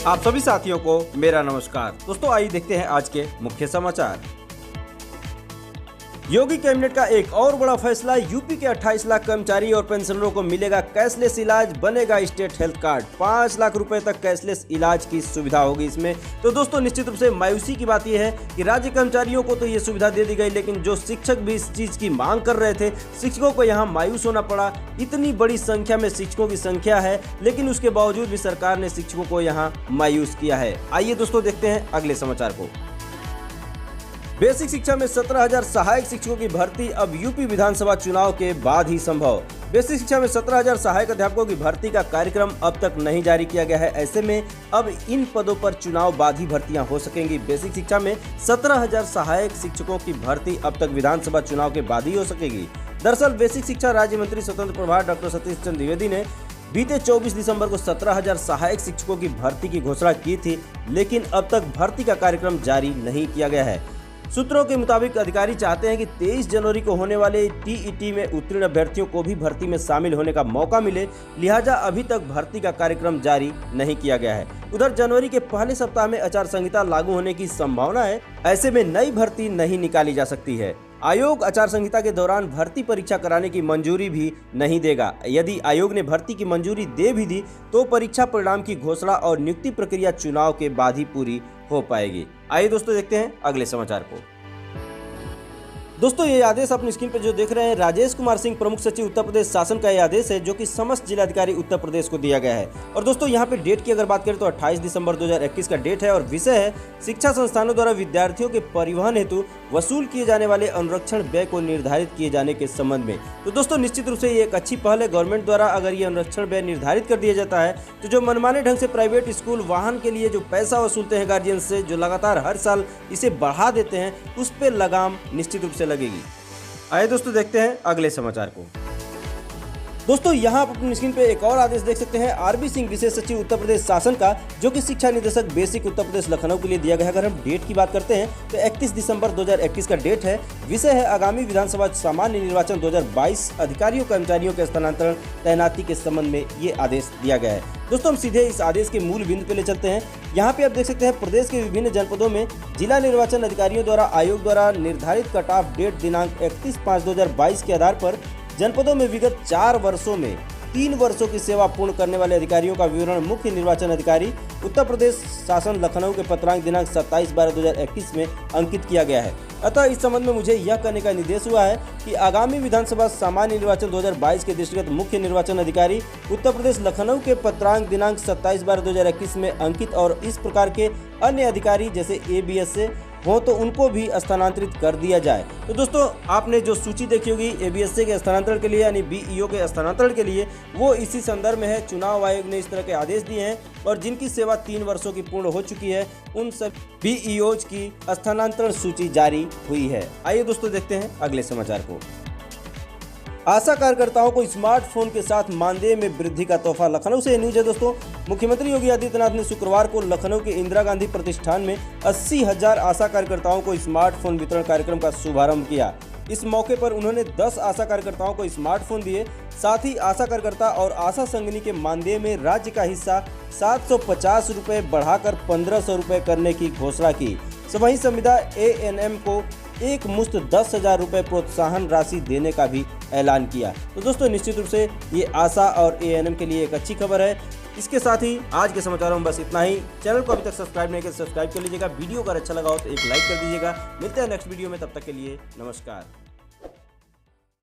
आप सभी साथियों को मेरा नमस्कार। दोस्तों आइए देखते हैं आज के मुख्य समाचार। योगी कैबिनेट का एक और बड़ा फैसला, यूपी के 28 लाख कर्मचारी और पेंशनरों को मिलेगा कैशलेस इलाज, बनेगा स्टेट हेल्थ कार्ड। 5 लाख रुपए तक कैशलेस इलाज की सुविधा होगी इसमें। तो दोस्तों निश्चित रूप से मायूसी की बात यह है कि राज्य कर्मचारियों को तो ये सुविधा दे दी गई, लेकिन जो शिक्षक भी इस चीज की मांग कर रहे थे, शिक्षकों को यहाँ मायूस होना पड़ा। इतनी बड़ी संख्या में शिक्षकों की संख्या है, लेकिन उसके बावजूद भी सरकार ने शिक्षकों को यहाँ मायूस किया है। आइए दोस्तों देखते हैं अगले समाचार को। बेसिक शिक्षा में 17,000 सहायक शिक्षकों की भर्ती अब यूपी विधानसभा चुनाव के बाद ही संभव। बेसिक शिक्षा में 17,000 सहायक अध्यापकों की भर्ती का कार्यक्रम अब तक नहीं जारी किया गया है। ऐसे में अब इन पदों पर चुनाव बाद ही भर्तियां हो सकेंगी। बेसिक शिक्षा में 17,000 सहायक शिक्षकों की भर्ती अब तक विधानसभा चुनाव के बाद ही हो सकेगी। दरअसल बेसिक शिक्षा राज्य मंत्री स्वतंत्र प्रभार डॉक्टर सतीश चंद्र द्विवेदी ने बीते 24 दिसंबर को 17,000 सहायक शिक्षकों की भर्ती की घोषणा की थी, लेकिन अब तक भर्ती का कार्यक्रम जारी नहीं किया गया है। सूत्रों के मुताबिक अधिकारी चाहते हैं कि 23 जनवरी को होने वाले टीईटी में उत्तीर्ण अभ्यर्थियों को भी भर्ती में शामिल होने का मौका मिले, लिहाजा अभी तक भर्ती का कार्यक्रम जारी नहीं किया गया है। उधर जनवरी के पहले सप्ताह में आचार संहिता लागू होने की संभावना है। ऐसे में नई भर्ती नहीं निकाली जा सकती है। आयोग आचार संहिता के दौरान भर्ती परीक्षा कराने की मंजूरी भी नहीं देगा। यदि आयोग ने भर्ती की मंजूरी दे भी दी तो परीक्षा परिणाम की घोषणा और नियुक्ति प्रक्रिया चुनाव के बाद ही पूरी हो पाएगी। आइए दोस्तों देखते हैं अगले समाचार को। दोस्तों ये आदेश अपनी स्क्रीन पर जो देख रहे हैं, राजेश कुमार सिंह प्रमुख सचिव उत्तर प्रदेश शासन का यह आदेश है, जो कि समस्त जिलाधिकारी उत्तर प्रदेश को दिया गया है। और दोस्तों यहाँ पे डेट की अगर बात करें तो 28 दिसंबर 2021 का डेट है और विषय है शिक्षा संस्थानों द्वारा विद्यार्थियों के परिवहन हेतु वसूल किए जाने वाले अनुरक्षण व्यय को निर्धारित किए जाने के संबंध में। तो दोस्तों निश्चित रूप से ये एक अच्छी पहल है। गवर्नमेंट द्वारा अगर ये अनुरक्षण व्यय निर्धारित कर दिया जाता है तो जो मनमाने ढंग से प्राइवेट स्कूल वाहन के लिए जो पैसा वसूलते हैं गार्जियन से, जो लगातार हर साल इसे बढ़ा देते हैं, उस पर लगाम निश्चित रूप से लगेगी। आइए दोस्तों देखते हैं अगले समाचार को। दोस्तों यहाँ आप अपनी स्क्रीन पे एक और आदेश देख सकते हैं, आरबी सिंह विशेष सचिव उत्तर प्रदेश शासन का, जो कि शिक्षा निदेशक बेसिक उत्तर प्रदेश लखनऊ के लिए दिया गया है। अगर हम डेट की बात करते हैं तो 31 दिसंबर 2021 का डेट है। विषय है आगामी विधानसभा सामान्य निर्वाचन 2022 अधिकारियों कर्मचारियों के स्थानांतरण तैनाती के संबंध में ये आदेश दिया गया है। दोस्तों हम सीधे इस आदेश के मूल बिंदु पे ले चलते हैं। यहाँ पे आप देख सकते हैं प्रदेश के विभिन्न जनपदों में जिला निर्वाचन अधिकारियों द्वारा आयोग द्वारा निर्धारित कट ऑफ डेट दिनांक 31/5/2022 के आधार पर जनपदों में विगत 4 वर्षों में 3 वर्षों की सेवा पूर्ण करने वाले अधिकारियों का विवरण मुख्य निर्वाचन अधिकारी उत्तर प्रदेश शासन लखनऊ के पत्रांक दिनांक 27/12/2021 में अंकित किया गया है। अतः इस संबंध में मुझे यह करने का निर्देश हुआ है कि आगामी विधानसभा सामान्य निर्वाचन 2022 के दृष्टिगत मुख्य निर्वाचन अधिकारी उत्तर प्रदेश लखनऊ के पत्रांक दिनांक 27/12/2021 में अंकित और इस प्रकार के अन्य अधिकारी जैसे एबीएस से हो तो उनको भी स्थानांतरित कर दिया जाए। तो दोस्तों आपने जो सूची देखी होगी एबीएसए के स्थानांतरण के लिए यानी बीईओ के स्थानांतरण के लिए, वो इसी संदर्भ में है। चुनाव आयोग ने इस तरह के आदेश दिए हैं और जिनकी सेवा 3 वर्षों की पूर्ण हो चुकी है, उन सब बीईओज की स्थानांतरण सूची जारी हुई है। आइए दोस्तों देखते हैं अगले समाचार को। आशा कार्यकर्ताओं को स्मार्टफोन के साथ मानदेय में वृद्धि का तोहफा। लखनऊ से न्यूज है दोस्तों। मुख्यमंत्री योगी आदित्यनाथ ने शुक्रवार को लखनऊ के इंदिरा गांधी प्रतिष्ठान में 80,000 आशा कार्यकर्ताओं को स्मार्टफोन वितरण कार्यक्रम का शुभारंभ किया। इस मौके पर उन्होंने 10 आशा कार्यकर्ताओं को स्मार्टफोन दिए। साथ ही आशा कार्यकर्ता और आशा संगिनी के मानदेय में राज्य का हिस्सा 750 रुपये बढ़ाकर 1,500 रुपये करने की घोषणा की। वहीं संविदा एएनएम को एक मुश्त 10,000 रुपये प्रोत्साहन राशि देने का भी ऐलान किया। तो दोस्तों निश्चित रूप से ये आशा और एएनएम के लिए एक अच्छी खबर है। इसके साथ ही आज के समाचारों में बस इतना ही। चैनल को अभी तक सब्सक्राइब नहीं किया, सब्सक्राइब कर लीजिएगा। वीडियो अगर अच्छा लगा हो तो एक लाइक कर दीजिएगा। मिलते हैं नेक्स्ट वीडियो में, तब तक के लिए नमस्कार।